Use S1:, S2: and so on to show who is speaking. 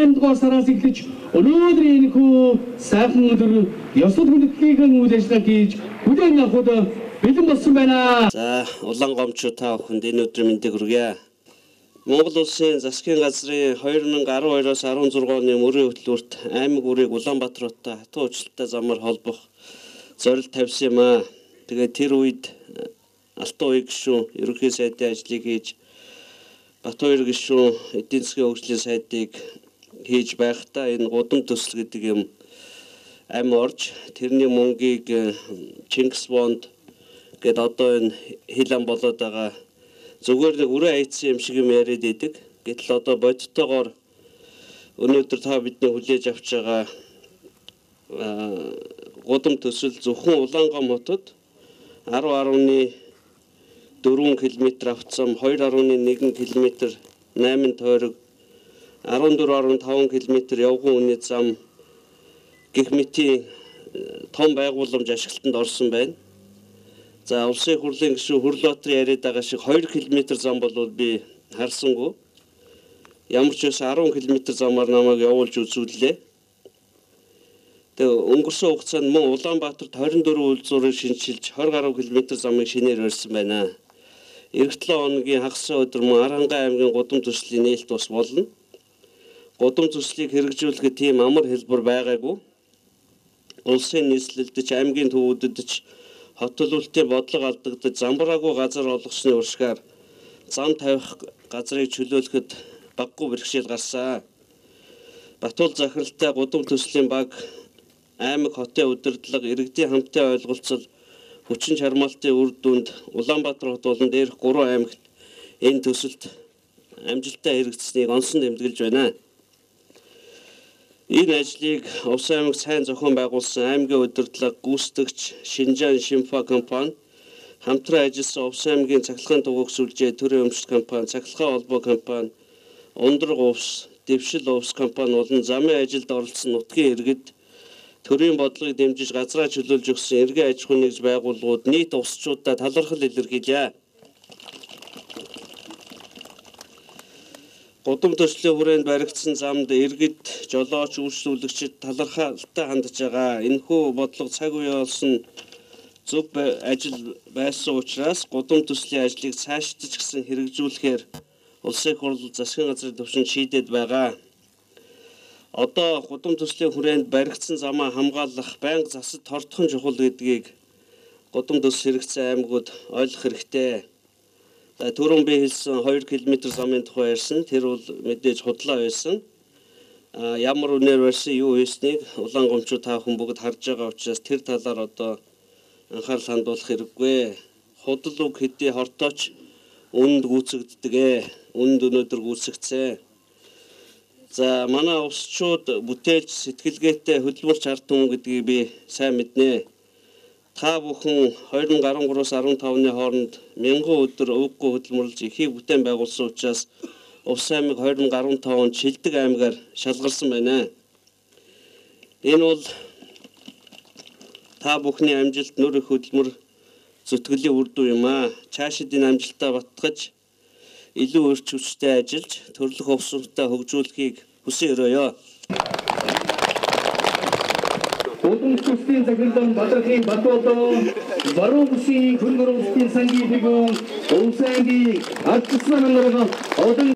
S1: 18 дугаар сараас эхлэж өнөөдрийн энэхүү сайхан өдөр ёслол хүндэтгэлийн үйл ажиллагаа хийж хүлээн авахд бэлэн болсон байна.
S2: За, улаан гомчуу та бүхэнд энэ өдрийн мэндийг хүргье. Монгол улсын засгийн газрын 2012-оос 16 оны мөрийн хөтөлбөрт аймаг үрийг Улаанбаатартай хатуу уучлалтай замаар холбох зорилт тавьсан юм аа. Тэгээд тэр үед Алтан уян гишүүн ерөнхий сайдын ажлыг хийж Батбаяр гишүүн эдийн засгийн хөгжлийн сайдыг хийж байхдаа энэ гудам төсөл гэдэг юм амь орж тэрний мөнгийг Чингис бонд гэдэг одоо энэ хил ам болоод байгаа зүгээр нэг үрээ айцсан юм шиг юм яриад идэг. Гэтэл одоо бодиттойгоор өнөөдөр та бидний хүлээж авч байгаа гудам төсөл зөвхөн Улаангом хотод 10.4 км автсан 2.1 км 8 тойрог 14.5 км явган үнэт зам гэх мэтийн том байгууламж ашиглалтанд орсон байна. За улсын хурлын гишүүн Хөрлөтрийн яриад байгаа шиг 2 км зам бол би харсангүй. Ямар ч үс 10 км замаар намайг явуулж үзүүллээ. Тэгээ өнгөрсөн хугацаанд мөн Улаанбаатарт 24 үйлдвэрийг шинчилж 20 гаруй км замыг шинээр барьсан байна. Эх 7 хоногийн хагас өдөр мөн Аранхай аймгийн гудам төслийн нээлт бас болно. Гудам төслийг хэрэгжүүлэхэд тийм амар хэлбэр байгаагүй. Улсын нийслэлд ч аймгийн төвүүдэд ч хот төлөвлөлтийн бодлого алдагдаж замбраагүй газар олгосны уршгаар зам тавих газрыг чөлөөлөхөд баггүй бэрхшээл гарсан. Батуул захиралтай гудам төслийн баг аймаг хотын удирдлага иргэдийн хамтын ойлголцол хүчин чармаалтын үр дүнд Улаанбаатар хот болон дээрх 3 аймагт энэ төсөлд амжилттай хэрэгжсэнийг онсон тэмдэглэж байна. Энэ ажлыг Увс аймаг сайн зохион байгуулсан аймгийн удирдлага гүйцэтгэгч Шинжаан Шимфа компани, хамтран ажилласан Увс аймгийн цахилгаан тугуйг сүлжээ төрийн өмчт компани, цахилгаан холбоо компани, Ундраг Увс, Дэвшил Увс компани болон замын ажилд оролцсон нутгийн иргэд төрийн бодлогыг дэмжиж газраа чөлөөлж өгсөн эргэн аж ахуйн нэгж байгууллагууд нийт усчуудаа талархал илэрхийлье. Гудам төслийн хүрээнд баригдсан замд иргэд, жолооч, үйлчлүүлэгчид талархалтай хандж байгаа. Энэхүү бодлого цаг үе болсон зөв ажил байсан учраас гудам төслийн ажлыг цаашдаж гисэн хэрэгжүүлэхээр улсын хурл засгийн газрын төвшөнд шийдээд байгаа. Одоо гудам төслийн хүрээнд баригдсан замаа хамгаалах, байнга засад тортхон чухал гэдгийг гудам төс хэрэгцээ аймагуд ойлгох хэрэгтэй. Түрүүн би хэлсэн 2 км замын тухай ярьсан. Тэр бол мэдээж худлаа байсан. Ямар үнээр барьсан юу хийснийг улаан гомчуу та бүхэн бүгд харж байгаа учраас тэр талаар одоо анхаарал хандуулах хэрэггүй. Худал үг хэдий хортооч үнд гүйцэгддэг. Үнд өнөөдөр гүйцэгцээ. За манай усчууд бүтээлч сэтгэлгээтэй хөдөлмөрч ард түмэн гэдгийг би сайн мэднэ. Та бүхэн 2013-аас 15-ны хооронд мянган өдөр өвггүй хөдөлмөрлж ихийг бүтээн байгуулсан учраас Увс аймаг 2015 онд шилдэг аймгаар шалгарсан байна. Энэ бол та бүхний амжилт нүр их хөдөлмөр зүтгэлийн үр дүн юм аа. Цаашид энэ амжилтаа батгаж илүү өрч хүчтэй ажиллаж төрлөх увстай хөгжүүлэхийг хүсэн өрөөё.
S1: Гудам төслийн захирлан Бадрахын Батболдоо Баруун бүсийн хөргөр улсын сангийн фигүүр Увс аймгийн ард түмэн нарыг